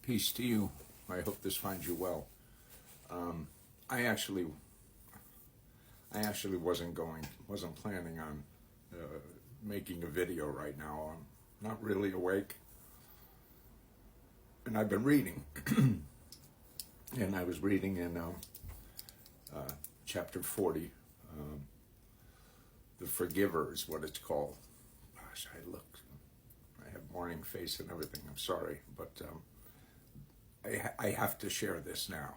Peace to you. I hope this finds you well. I actually wasn't planning on making a video right now. I'm not really awake, and I've been reading, and I was reading in chapter 40. The Forgiver is what it's called. Gosh, I have morning face and everything. I'm sorry, but I have to share this now.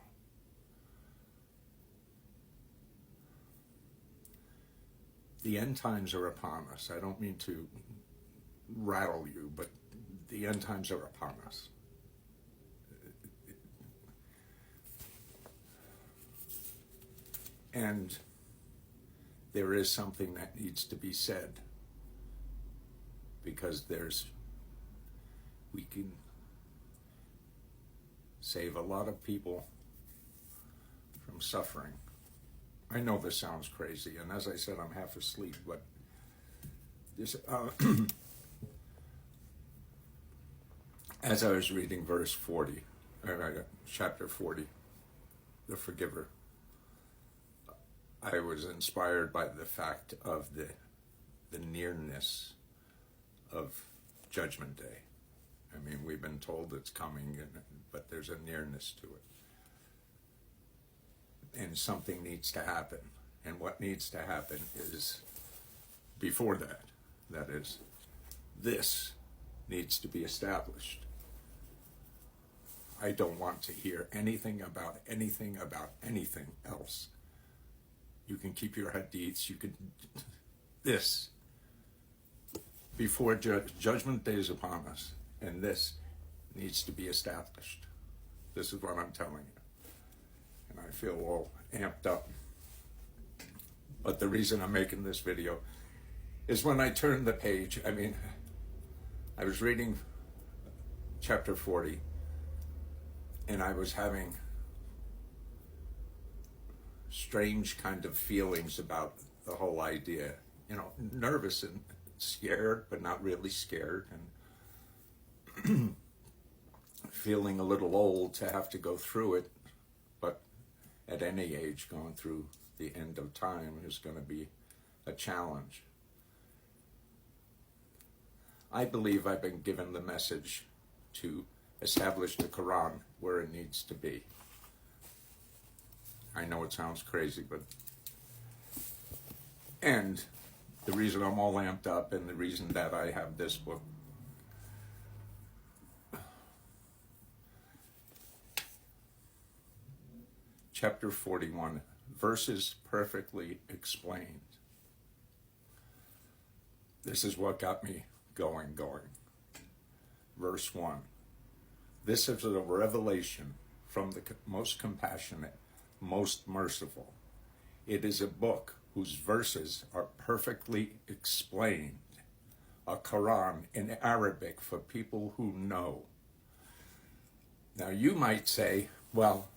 The end times are upon us. I don't mean to rattle you, but the end times are upon us. And there is something that needs to be said, because we can save a lot of people from suffering. I know this sounds crazy, and as I said, I'm half asleep, but this, as I was reading verse 40, chapter 40, the Forgiver, I was inspired by the fact of the nearness of Judgment Day. I mean, we've been told it's coming, but there's a nearness to it. And something needs to happen. And what needs to happen is, before that is, this needs to be established. I don't want to hear anything about anything else. You can keep your hadiths, this, before Judgment Day is upon us, and this needs to be established. This is what I'm telling you. And I feel all amped up. But the reason I'm making this video is when I turned the page, I was reading chapter 40, and I was having strange kind of feelings about the whole idea. Nervous and scared, but not really scared, and feeling a little old to have to go through it. But at any age, going through the end of time is going to be a challenge. I believe I've been given the message to establish the Qur'an where it needs to be. I know it sounds crazy, and the reason I'm all amped up, and the reason that I have this book, chapter 41, verses perfectly explained. This is what got me going. Verse 1. This is a revelation from the most compassionate, most merciful. It is a book whose verses are perfectly explained, a Qur'an in Arabic for people who know. Now you might say, well,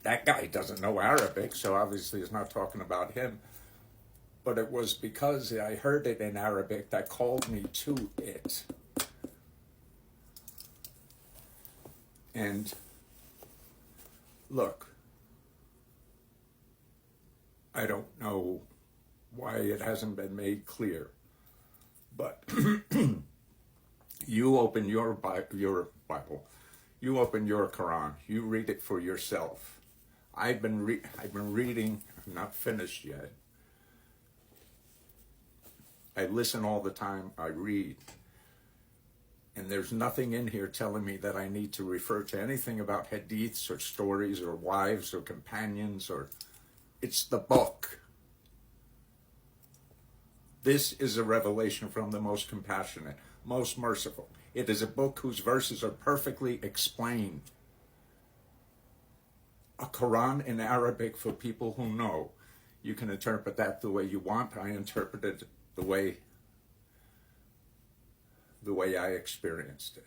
that guy doesn't know Arabic, so obviously it's not talking about him. But it was because I heard it in Arabic that called me to it. And look, I don't know why it hasn't been made clear, but you open your Bible, you open your Quran, you read it for yourself. I've been reading, I'm not finished yet. I listen all the time, I read, and there's nothing in here telling me that I need to refer to anything about hadiths or stories or wives or companions or... It's the book. This is a revelation from the most compassionate, most merciful. It is a book whose verses are perfectly explained. A Quran in Arabic for people who know. You can interpret that the way you want. I interpret it the way I experienced it.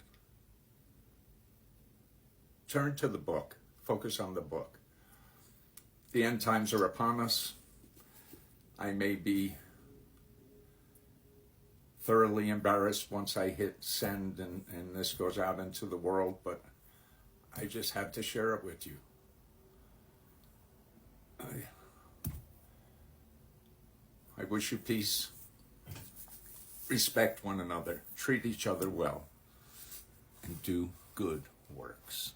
Turn to the book. Focus on the book. The end times are upon us. I may be thoroughly embarrassed once I hit send and this goes out into the world, but I just had to share it with you. I wish you peace. Respect one another. Treat each other well. And do good works.